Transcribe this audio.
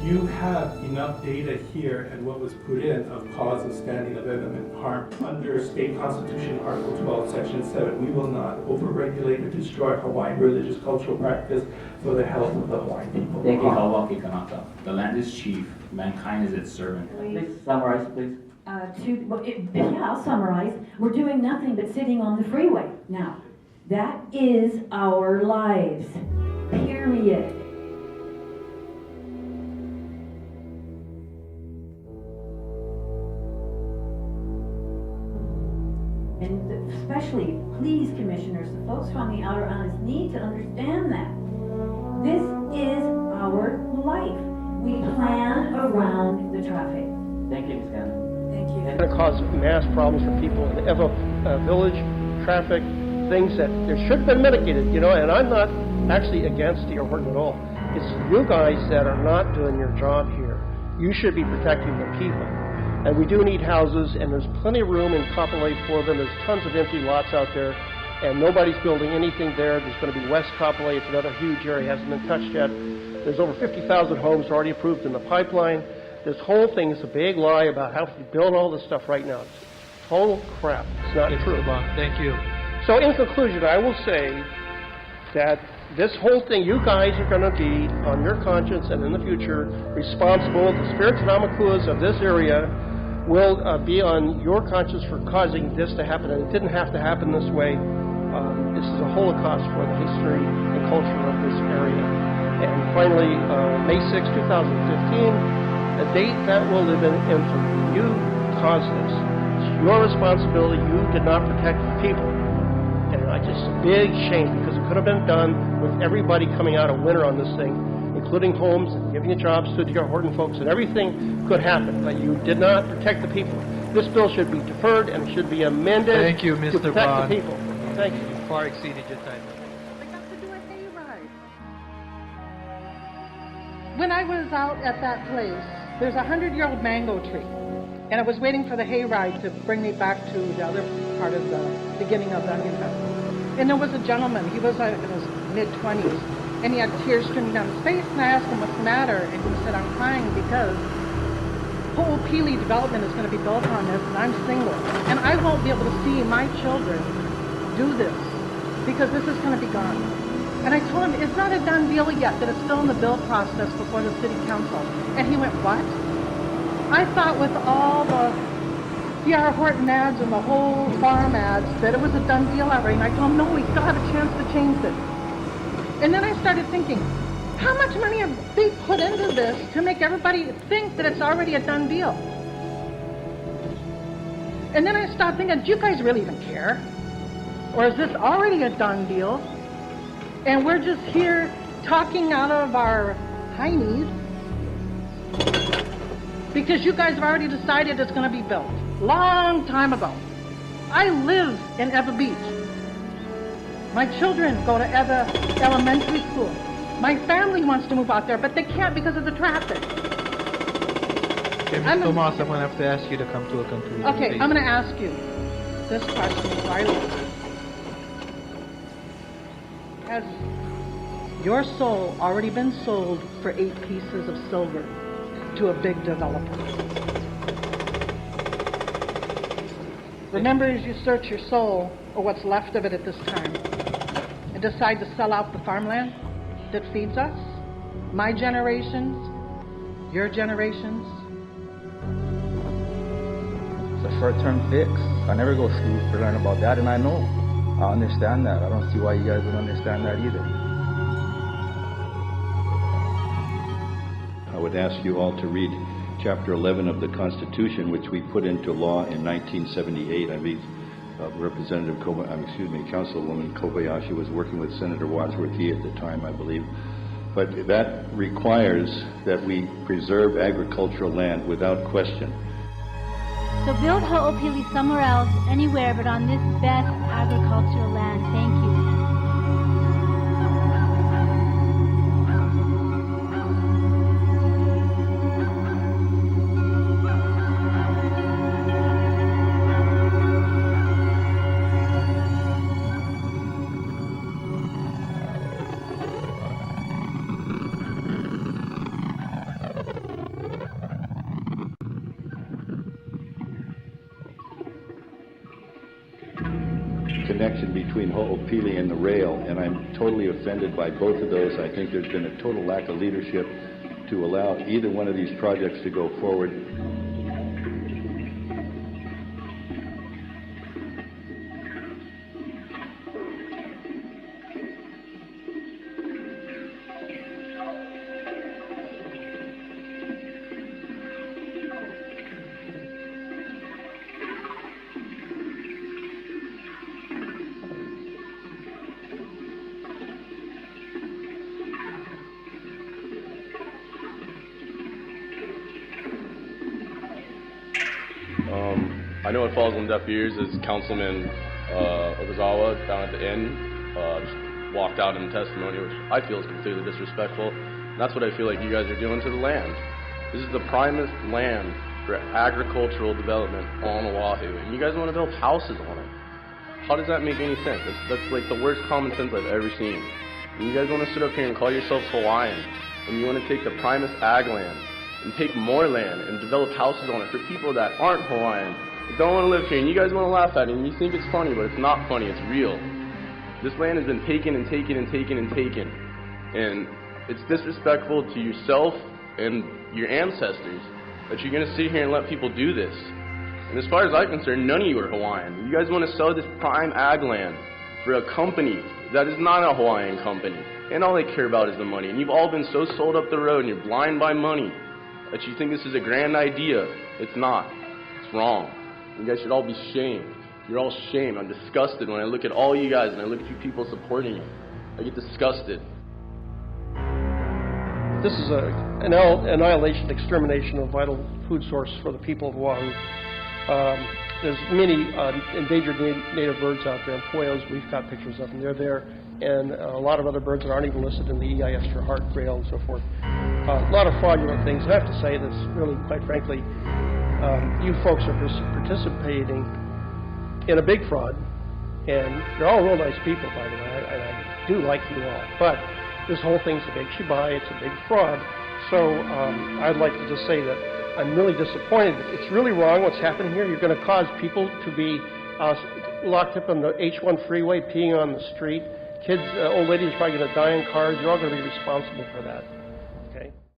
You have enough data here and what was put in of cause of standing of eminent harm under State Constitution Article 12, Section 7. We will not overregulate or destroy Hawaiian religious cultural practice for the health of the Hawaiian people. Thank you, Hawaki Kanaka. The land is chief, mankind is its servant. Please summarize, please. I'll summarize. We're doing nothing but sitting on the freeway now. That is our lives. Period. And especially, please, commissioners, the folks from the Outer Islands need to understand that. This is our life. We plan around the traffic. Thank you, Ms. Gannon. Thank you. It's going to cause mass problems for people in the Ewa village, traffic, things that there should have been mitigated, you know, and I'm not actually against the airport at all. It's you guys that are not doing your job here. You should be protecting the people. And we do need houses, and there's plenty of room in Kapolei for them. There's tons of empty lots out there, and nobody's building anything there. There's going to be West Kapolei. It's another huge area, hasn't been touched yet. There's over 50,000 homes already approved in the pipeline. This whole thing is a big lie about how to build all this stuff right now. It's total crap. It's not true. Thank you. So in conclusion, I will say that this whole thing, you guys are going to be, on your conscience and in the future, responsible. The spirits and amakuas of this area will be on your conscience for causing this to happen, and it didn't have to happen this way. This is a holocaust for the history and culture of this area. And finally, May 6, 2015, a date that will live in infamy. You caused this. It's your responsibility. You did not protect the people. And I just, a big shame, because it could have been done with everybody coming out a winner on this thing, including homes and giving the jobs to the Horton folks, and everything could happen, but you did not protect the people. This bill should be deferred and should be amended. Thank you, Mr. to protect Bond. the people. Thank you. You far exceeded your time. I got to do a hayride. When I was out at that place, there's a 100-year-old mango tree, and I was waiting for the hayride to bring me back to the other part of the beginning of the Onion Festival. And there was a gentleman, he was in his mid-20s, and he had tears streaming down his face, and I asked him what's the matter, and he said, I'm crying because Ho'opili development is going to be built on this, and I'm single, and I won't be able to see my children do this, because this is going to be gone. And I told him, it's not a done deal yet, that it's still in the bill process before the city council. And he went, what? I thought with all the D.R. Horton ads and the whole farm ads that it was a done deal already, and I told him, no, we still have a chance to change this. And then I started thinking, how much money have they put into this to make everybody think that it's already a done deal? And then I started thinking, do you guys really even care? Or is this already a done deal? And we're just here talking out of our heinies because you guys have already decided it's going to be built. Long time ago. I live in Ewa Beach. My children go to Ewa Elementary School. My family wants to move out there, but they can't because of the traffic. Okay, Ms. Tomas, I'm going to have to ask you to come to a conclusion. Okay, please. I'm going to ask you this question, Riley. Has your soul already been sold for 8 pieces of silver to a big developer? Remember, as you search your soul, or what's left of it at this time, and decide to sell out the farmland that feeds us, my generations, your generations. It's a short-term fix. I never go to school to learn about that, and I know. I understand that. I don't see why you guys don't understand that either. I would ask you all to read Chapter 11 of the Constitution, which we put into law in 1978. I believe Councilwoman Kobayashi was working with Senator Wadsworthy at the time, I believe. But that requires that we preserve agricultural land without question. So build Ho'opili somewhere else, anywhere but on this best agricultural land. Thank you. connection between Ho'opili and the rail, and I'm totally offended by both of those. I think there's been a total lack of leadership to allow either one of these projects to go forward. I know it falls on deaf ears as Councilman Okazawa down at the end just walked out in testimony, which I feel is completely disrespectful. And that's what I feel like you guys are doing to the land. This is the primest land for agricultural development on Oahu, and you guys want to build houses on it. How does that make any sense? That's like the worst common sense I've ever seen. And you guys want to sit up here and call yourselves Hawaiian, and you want to take the primest ag land and take more land and develop houses on it for people that aren't Hawaiian, that don't want to live here, and you guys want to laugh at it, and you think it's funny, but it's not funny, it's real. This land has been taken and taken and taken and taken, and it's disrespectful to yourself and your ancestors that you're going to sit here and let people do this. And as far as I'm concerned, none of you are Hawaiian. You guys want to sell this prime ag land for a company that is not a Hawaiian company, and all they care about is the money. And you've all been so sold up the road, and you're blind by money, that you think this is a grand idea. It's not. It's wrong. You guys should all be shamed. You're all shamed. I'm disgusted when I look at all you guys and I look at you people supporting you. I get disgusted. This is an annihilation, extermination of vital food source for the people of Oahu. There's many endangered native birds out there, and Pueos, we've got pictures of them. They're there, and a lot of other birds that aren't even listed in the EIS for hart, quail, and so forth. A lot of fraudulent things. I have to say this, really, quite frankly, you folks are participating in a big fraud, and you're all real nice people, by the way. I do like you all, but this whole thing's a big shibai, it's a big fraud. So I'd like to just say that I'm really disappointed. It's really wrong what's happening here. You're going to cause people to be locked up on the H1 freeway, peeing on the street. Kids, old ladies are probably going to die in cars. You're all going to be responsible for that.